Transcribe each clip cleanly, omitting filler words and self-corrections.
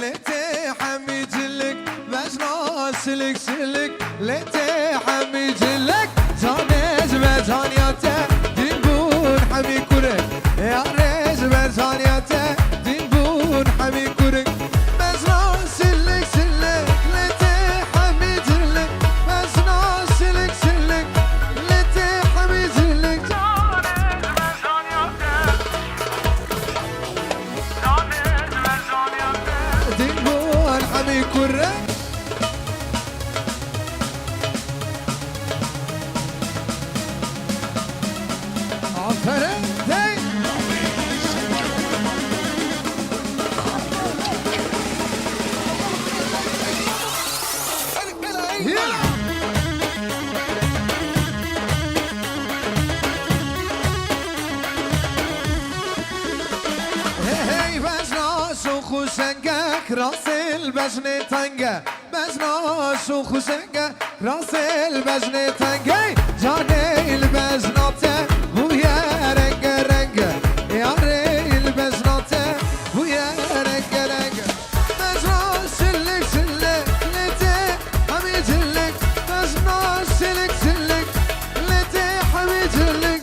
لتي حمي جلك مجنون سلك سلك لتي حمي جلك جانج بجانياته دينبون حمي كورك يا ريج بجانياته دينبون حمي كورك مجنون سلك سلك لتي حمي جلك مجنون سلك سلك لتي حمي جلك دينبون حمي كورك عفرين دي يلا هي بجناش وخوشنگك راس البجن تنگه بجناش وخوشنگه راس البجن تنگه جاني البجناته بويا رنگ رنگ ياري البجناته بويا رنگ رنگ بجناش سلك سلك لتي حمي جلك بجناش سلك سلك لتي حمي جلك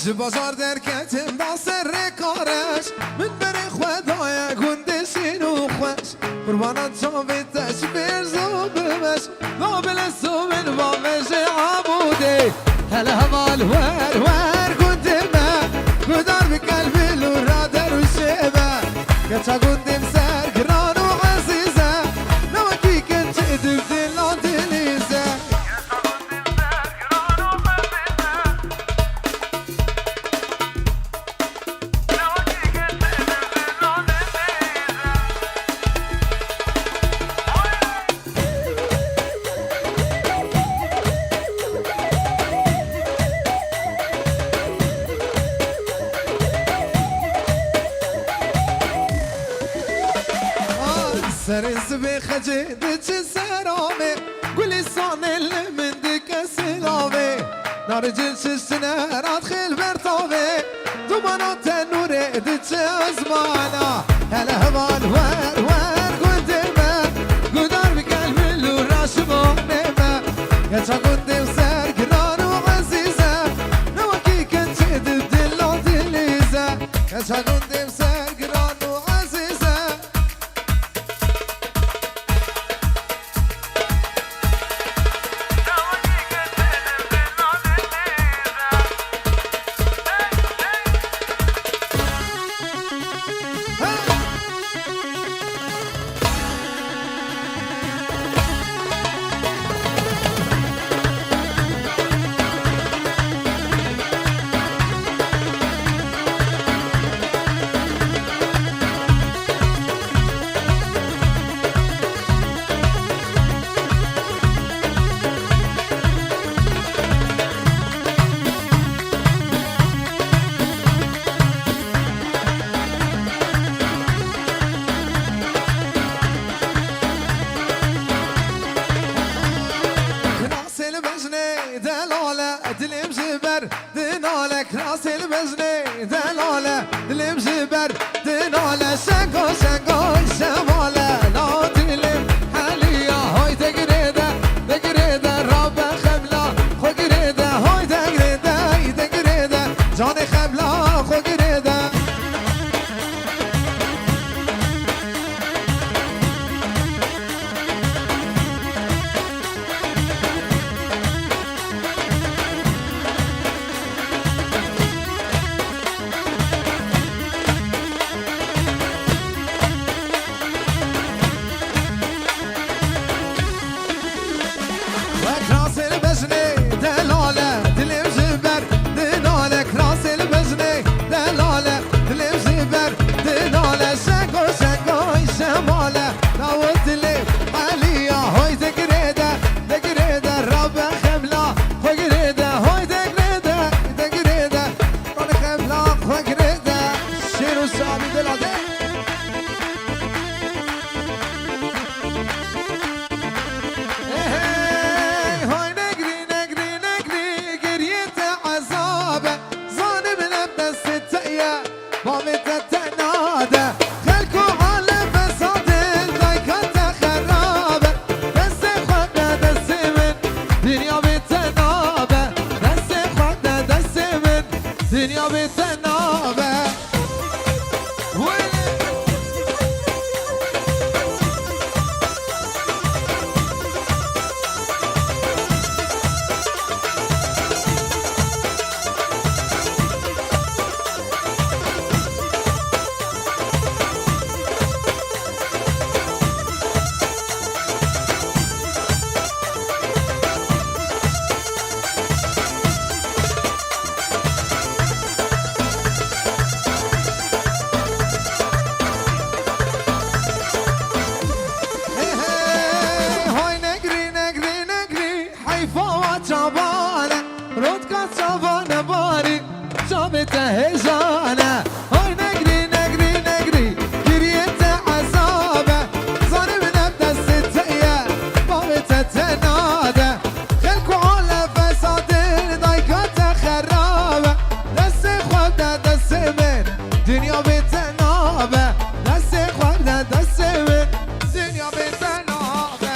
بازار درکتم دا سر کارش من بری خدای گندشین و خوش قربانت جاویدش برزو بمش نابل سومن با مش عبوده هل هوال ور گندمه گدار بقلب لورا در و شبه گچا گندم سر گران و عزیزه نوکی کنچه دو دلان دلیزه سرس بخجه دچ سرامه گلی سانل من دک سلاوه نارجل ششنه راد خیل برتاوه دومانا تنوره دچ ازمانا هل هوال ور گندمه گدار بقلب لورا شمانمه گچا گندم سر گران و عزیزه نوکی کنچه دلان دلیزه گچا گندم سر گران و عزیزه دلم جبر دناله کراس البزني دلاله دلم جبر دناله شنگو شماله لا دلم حاليا هاي تقريده رب خبلا خو قريده هاي تقريده جان خبلا خو قريده دنیا به تنابه هجانه هاي نقري قريت عذابه ظالم نبدا الستية بابته تناده خلكوا على فساد ضايقات خرابه دس خوابده دس من دنيا بتنابه دس خوابده دس من دنيا بتنابه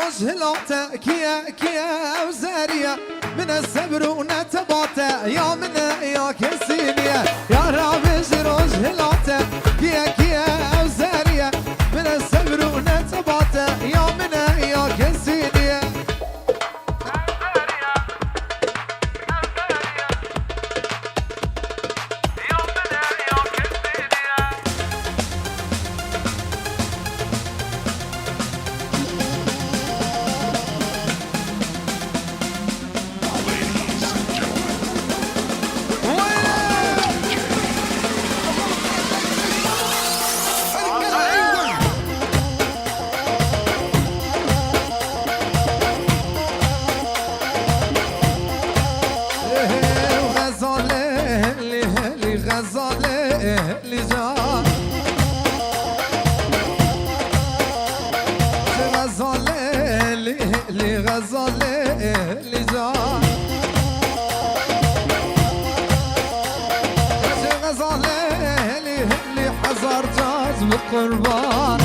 رجلاته كيا وزارية من الصبر ونتباته يا من يا كسينية يا رابج رجلاته كيا وزارية من الصبر ونتباته يا من يا كسينية قربان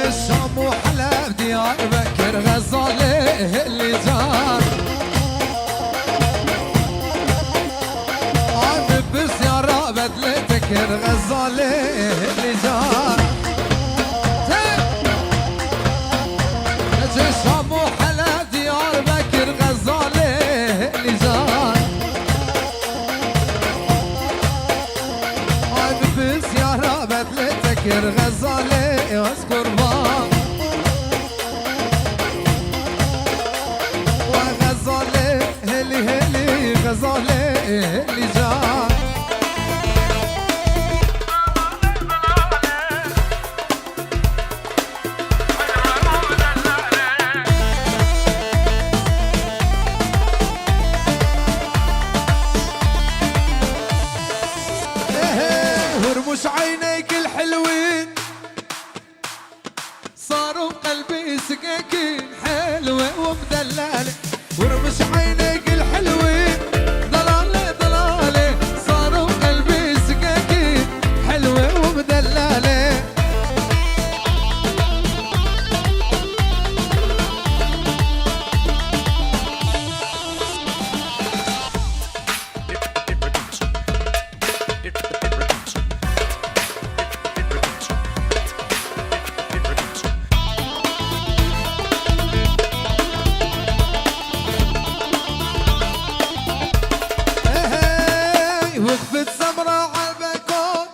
الشام وحلب ديار بكر غزاله اللي جار عم بس يا رابط لتكر غزاله اللي جار الشام وحلب ديار بكر غزاله اللي جار عم بس يا رابط لتكر غزاله واذكر بان وغزاله هلي غزاله اللي جار ورمش عينيك الحلوين صاروا بقلبي سكاكين حلوة ومدللة ورمش عينيك الحلوين ضلالة ضلالة صاروا بقلبي سكاكين حلوة ومدللة وقفت سمرة عالبكون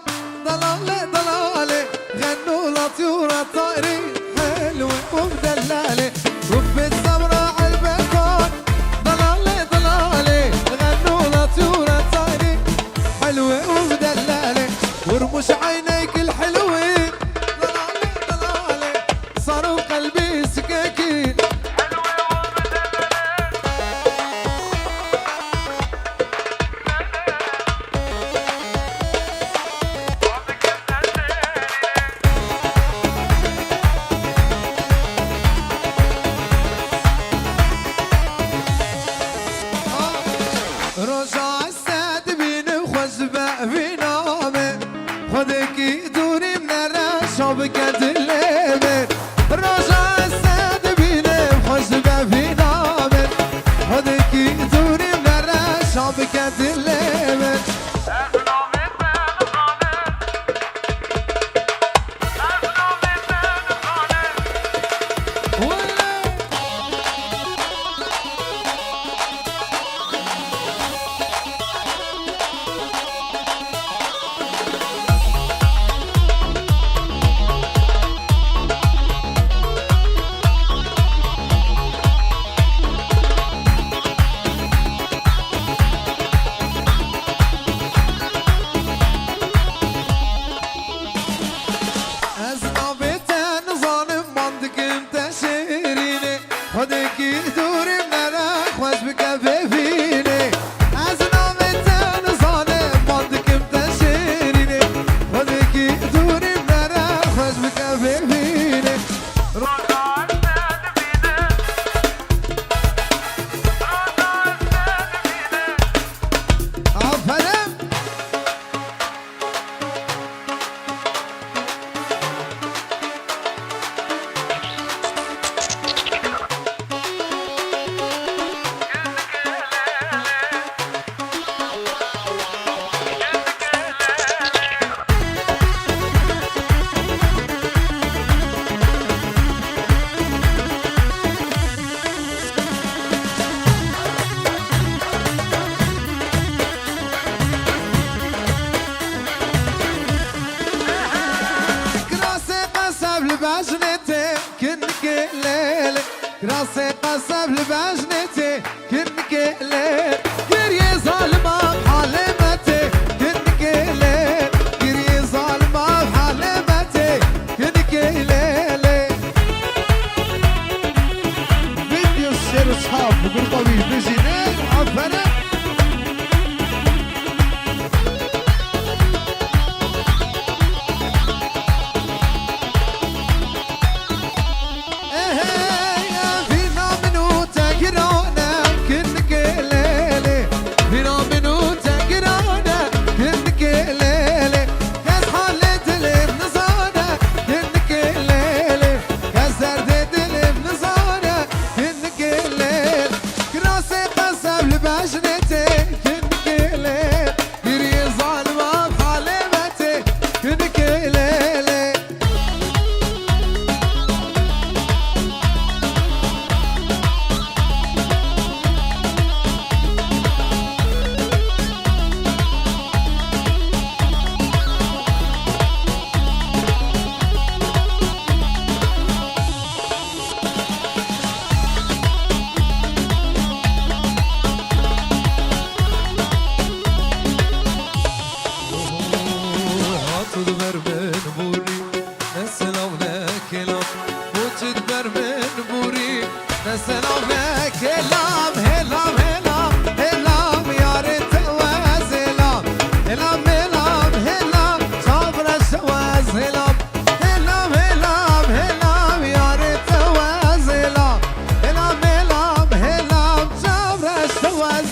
ضلالة ضلالة غنوا لطيور الطائرين حلوة ومدللة وقفت سمرة عالبكون ضلالة ضلالة غنوا لطيور الطائرين حلوة ومدللة ورمش عينيك الحلوين ضلالة ضلالة صاروا قلبي سكاكين رجع الساد بين وخزبة في نامه خذك دوري من الرشا بكت الليمن رجع الساد بين وخزبة في نامه خذك دوري من الرشا بكت الليمن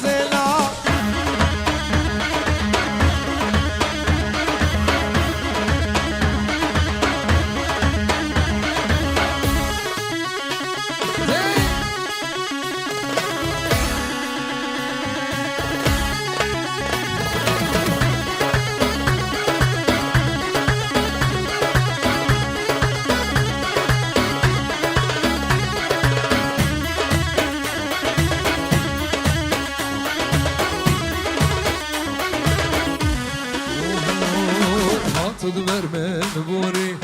زلا تدبر من بوري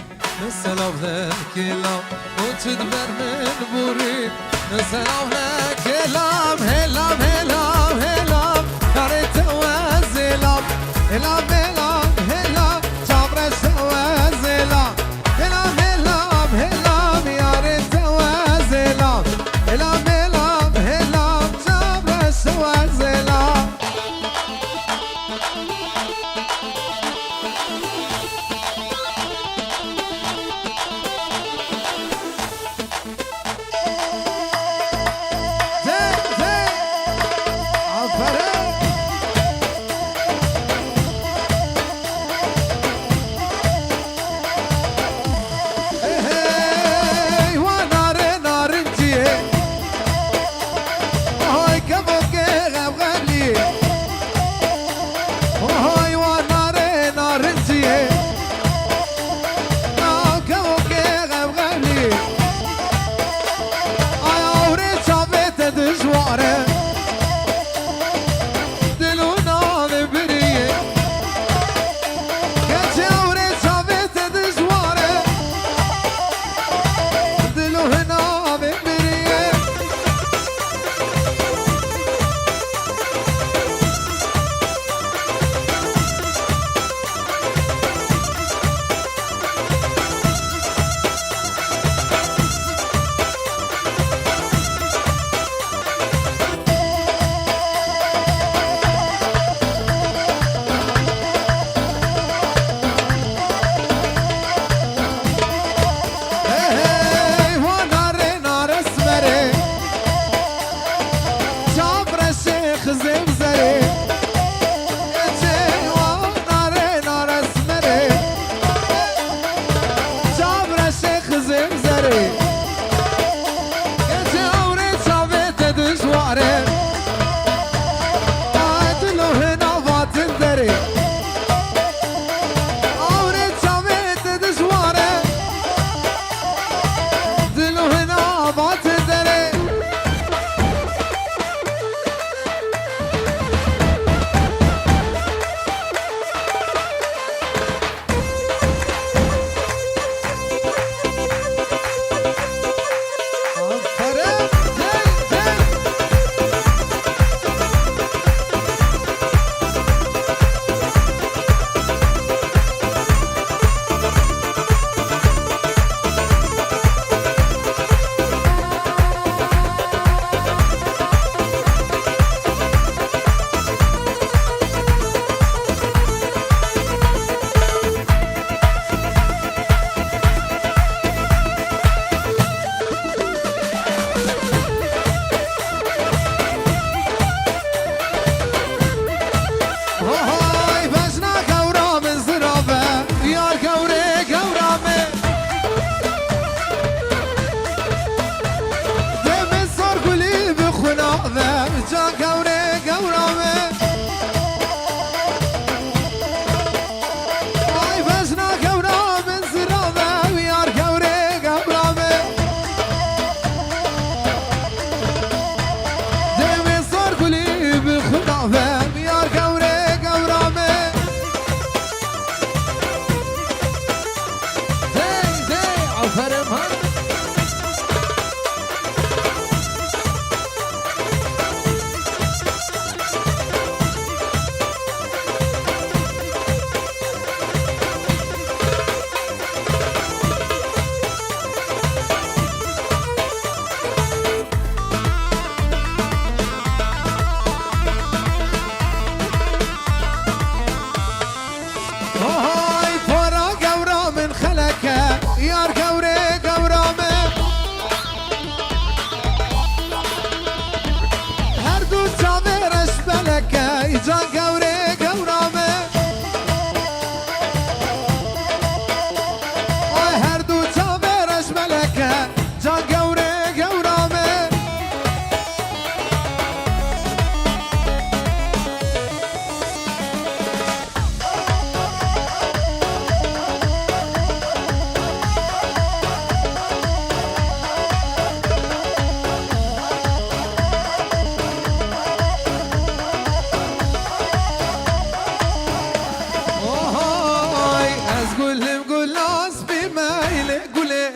نسلام هكلام وتدبر من بوري نسلام هكلام هلام هلام هلام كارت وزلام هلام هلام هلام جبر وزلام هلام هلام هلام يارت وزلام هلام هلام هلام جبر وزلام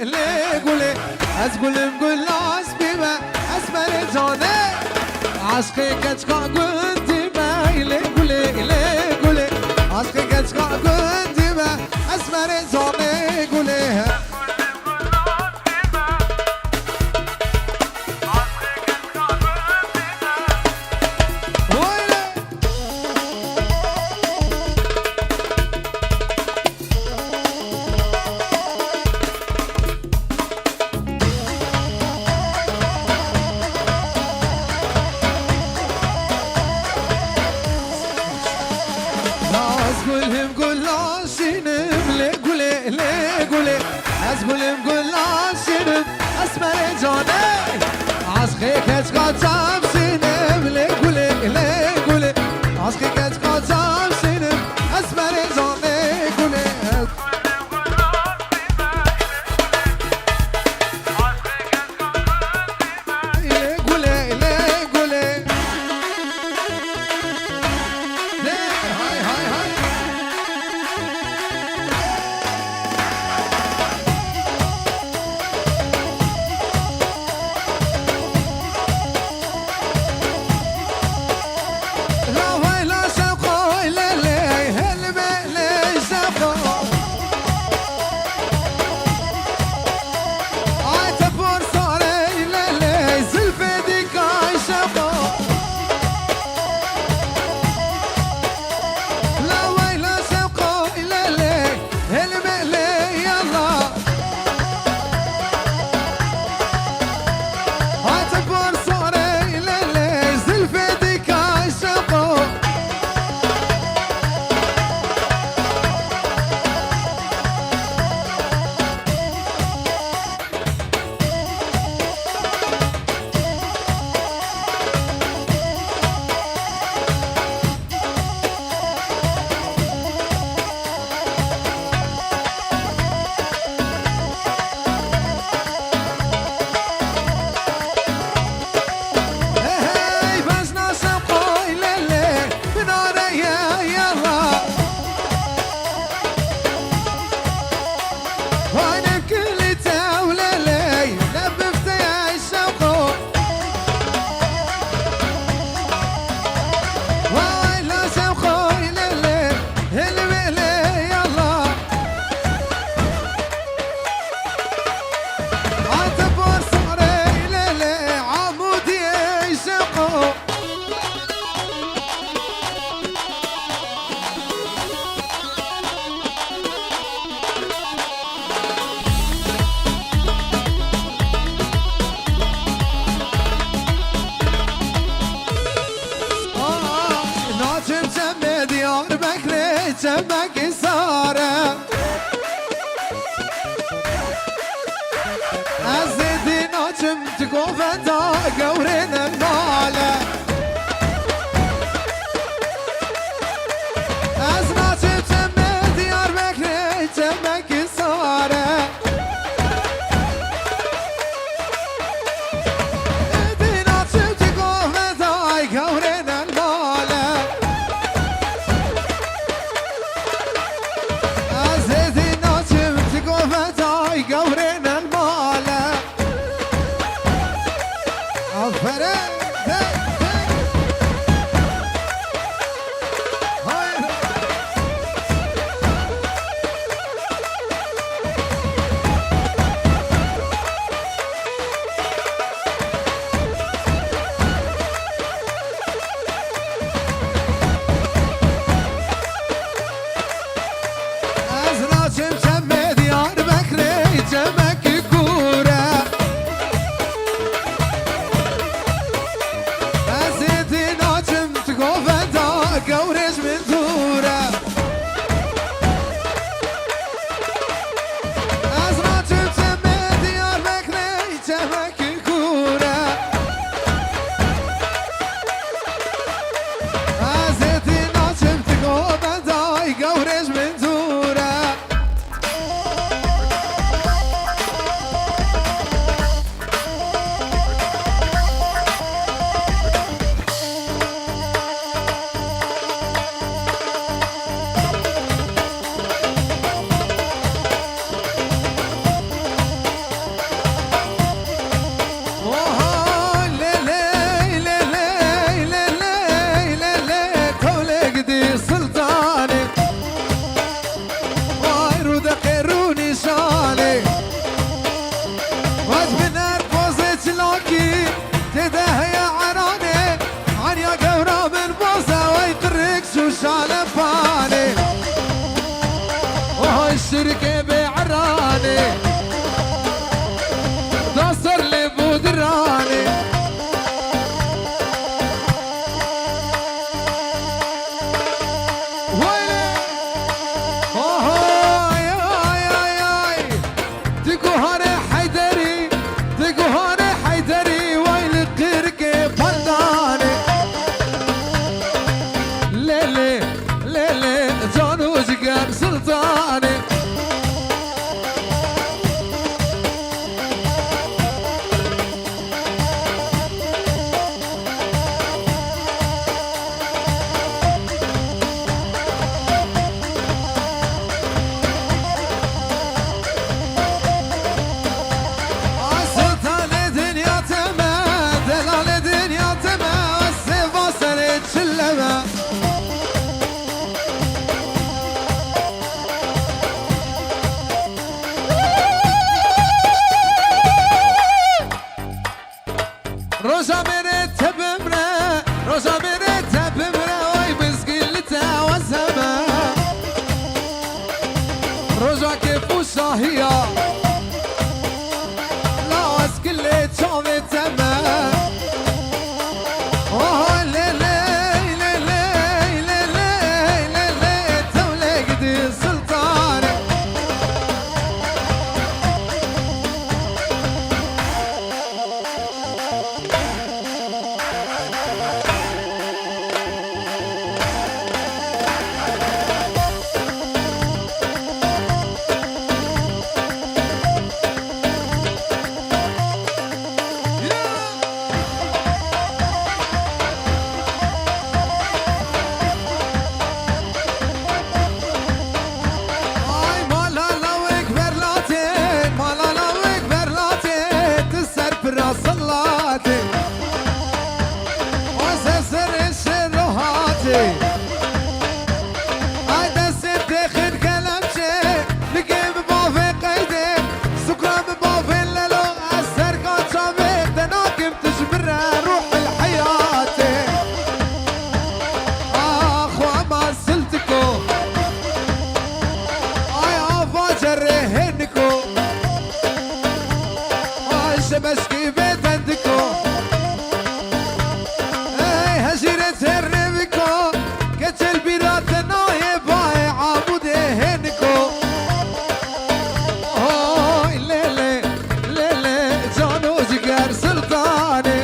ليه قولي أزقول مقول اسمي ما اسمر جاني عشقي كتكا قلتي ما ليه قولي عشقي كتكا قلتي ما اسمر جاني قولي أزقولهم قول عشرم أسمر جاني عشقي كتكا تمسينم ليه قولي عشقي كتكا تمسينم أسمر جاني قولي فيها لا اسكل تشوفي تمام اوه لي لي لي لي لي لي لي تولي قدي السلطان بشكي بيت عندكو اي هجرت هربكو كتل بيرات نايب باي عبود هنكو اوه ليلي ليلي جانو جگر سلطاني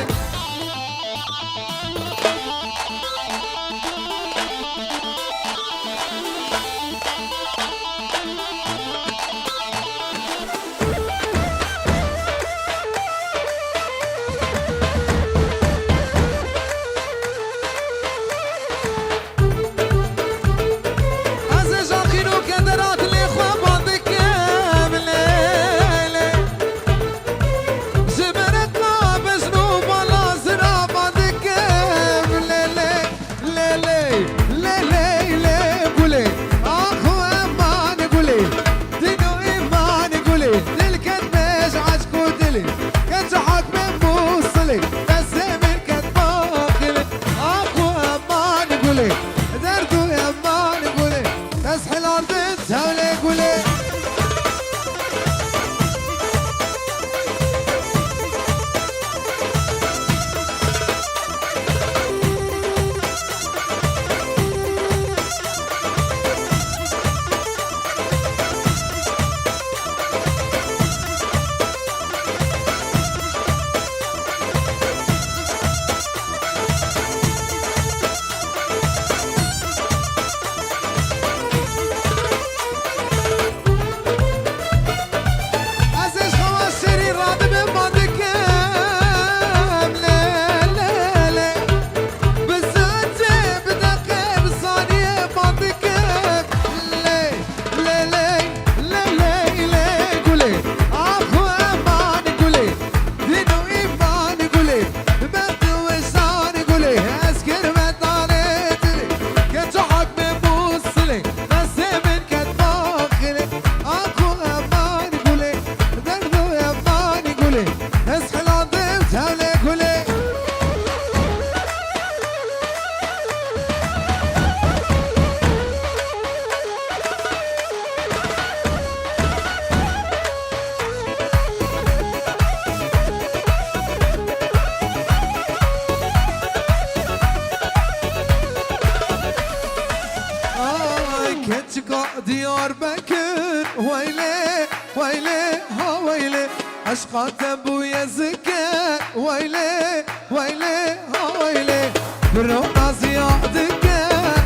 ديار بكر ويلي ويلي ها ويلي عشقات ابويا زكا ويلي ويلي ها ويلي برونا زيادك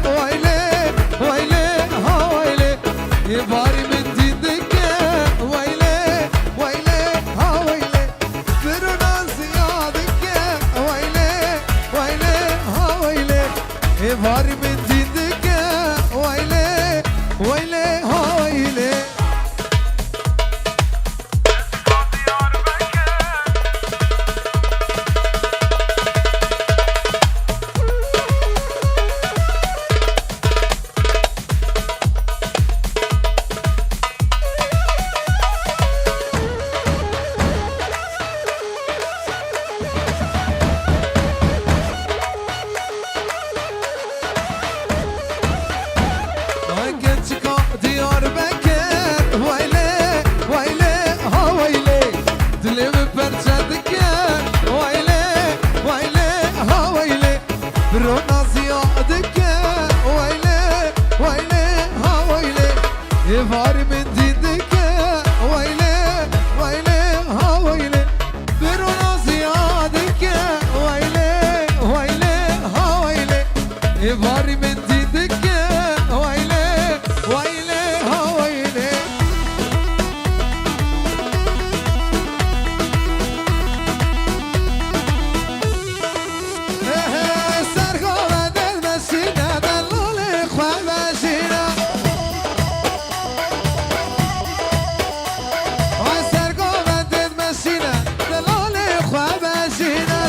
ويلي ويلي ها ويلي يباري من دينك ويلي ويلي ها ويلي برونا زيادك ويلي ويلي ها ويلي يباري من دينك ويلي ويلي ها ويلي يباري من ديدك ويلي ويلي ويلي سرقو بدل مسينا دلولي خوابشينا سرقو بدل مسينا دلولي خوابشينا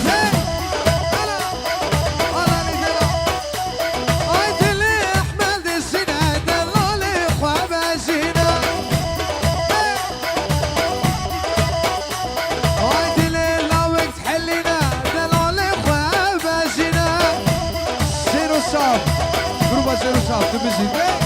Gruba Zero Sal, tu visite?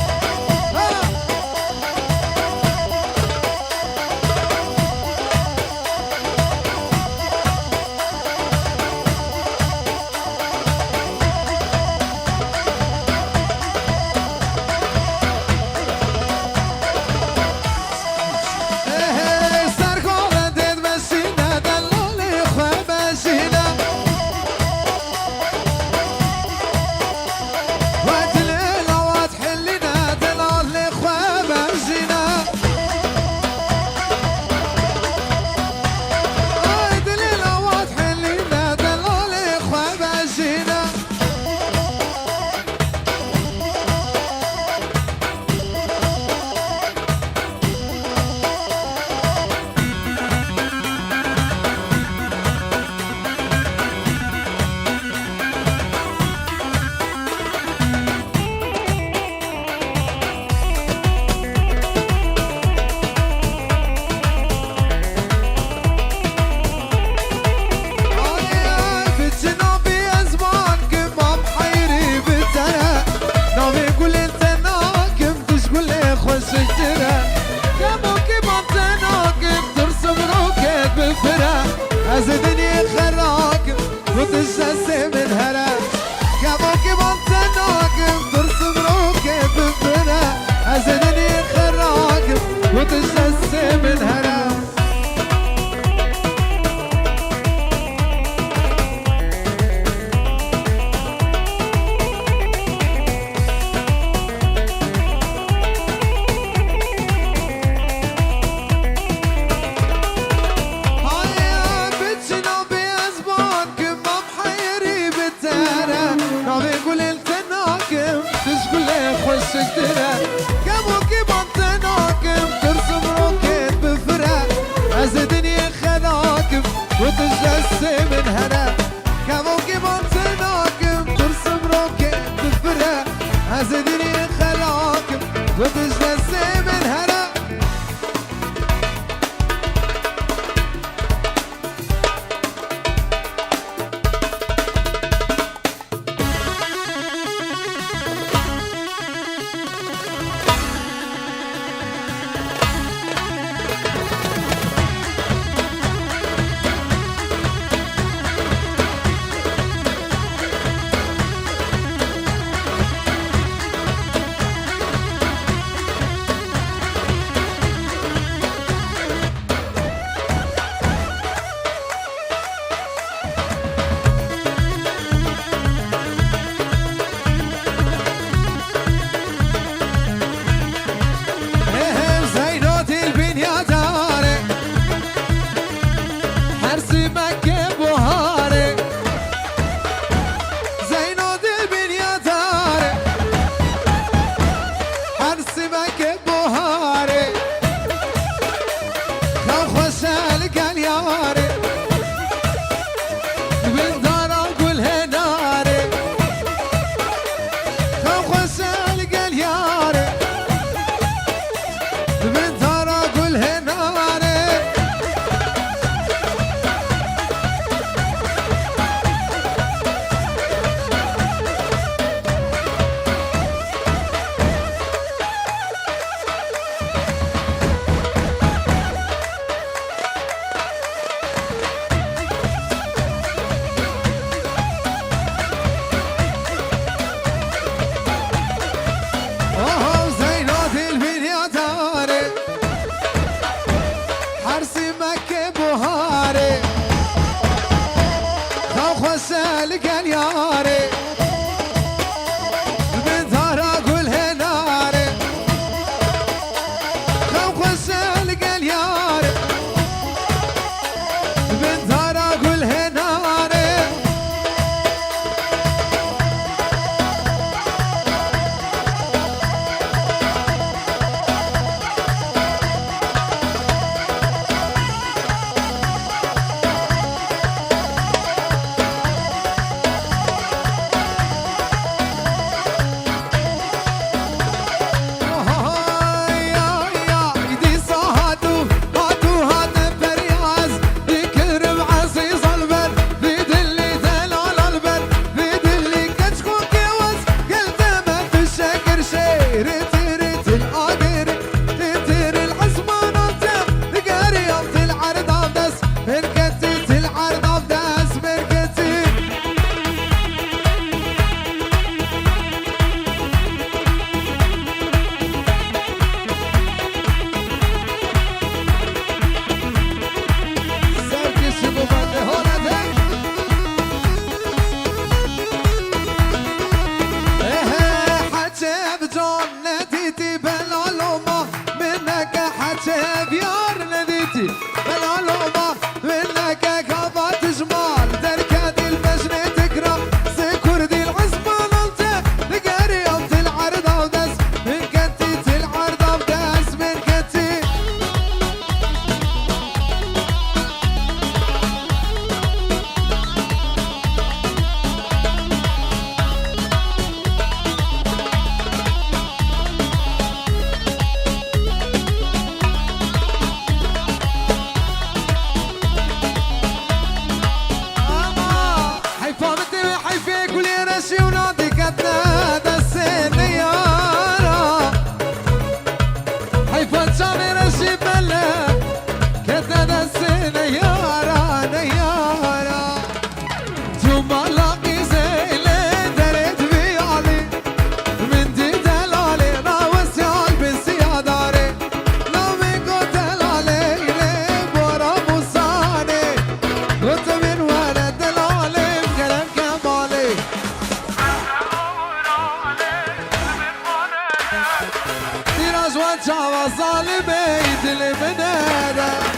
وجاوى ظالمي دل من هذا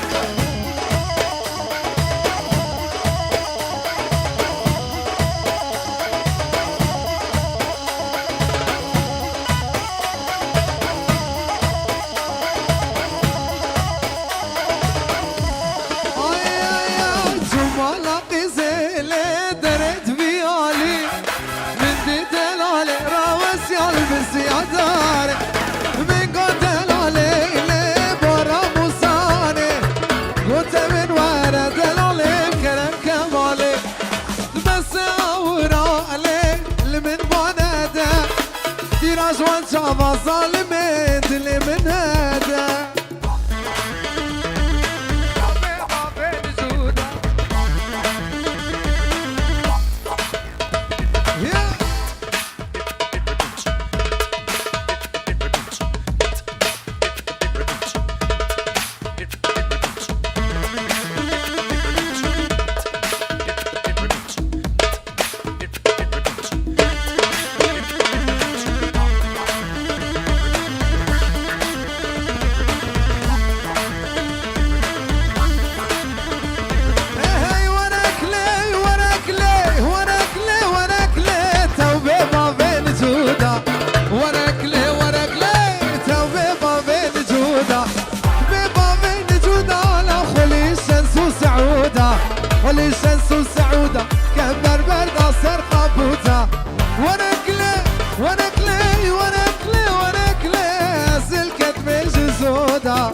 زياداري من قتل علي برا موساني قلت من ورد العلي كلام كمالي بس اورا علي لمن بنادا تيراج وانشافا ظالمين اللي من هذا وليشنس وسعودة كبر برد صار قبوطة ونكلي ونكلي ونكلي ونكلي سلكت مش سودا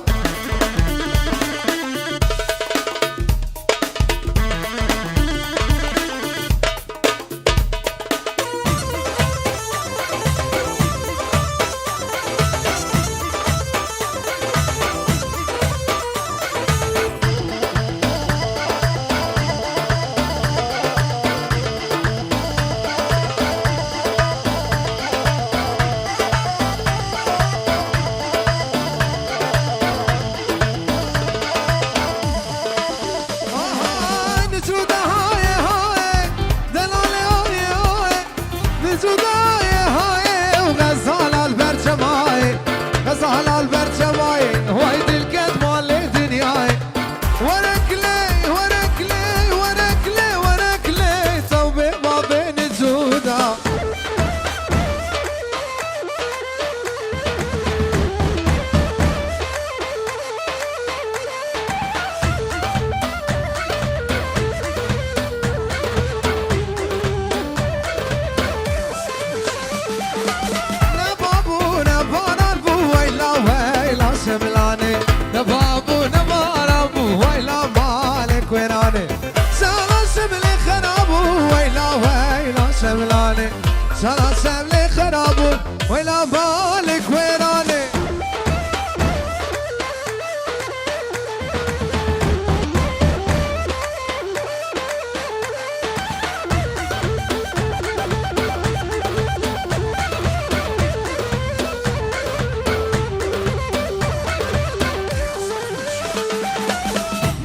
شرع شملي خرابو ولا بالك ويراني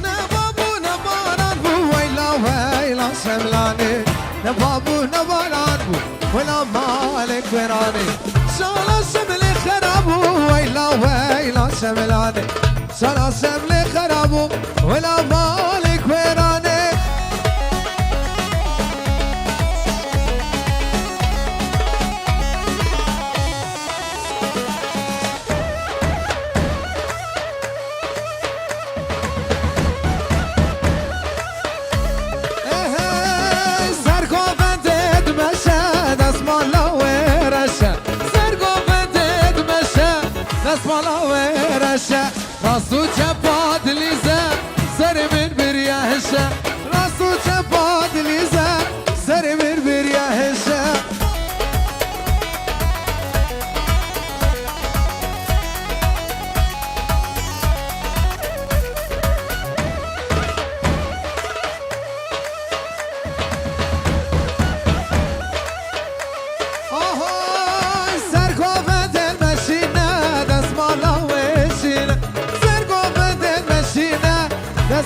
نبابو نباران بو ويلا شملاني نبابو نباران بو ولا مالك ويراني شالا شملي خرابو ويلا شملاني شالا شملي خرابو ولا مالك ويراني اسمع ورشة راسو جباد ليزا سر من بريا هشة راسو جباد ليزا سر من بريا هشة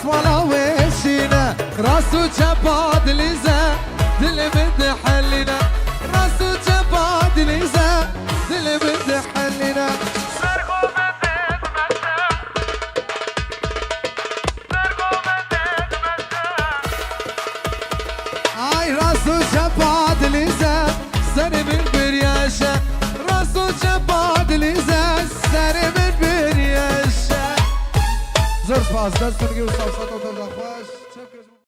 ولا وشينا راسو جباد ليزا دل بده حلنا راسو جباد ليزا دل بده حلنا دلی زد سر من بریش زرد پاس دستون گیر صاف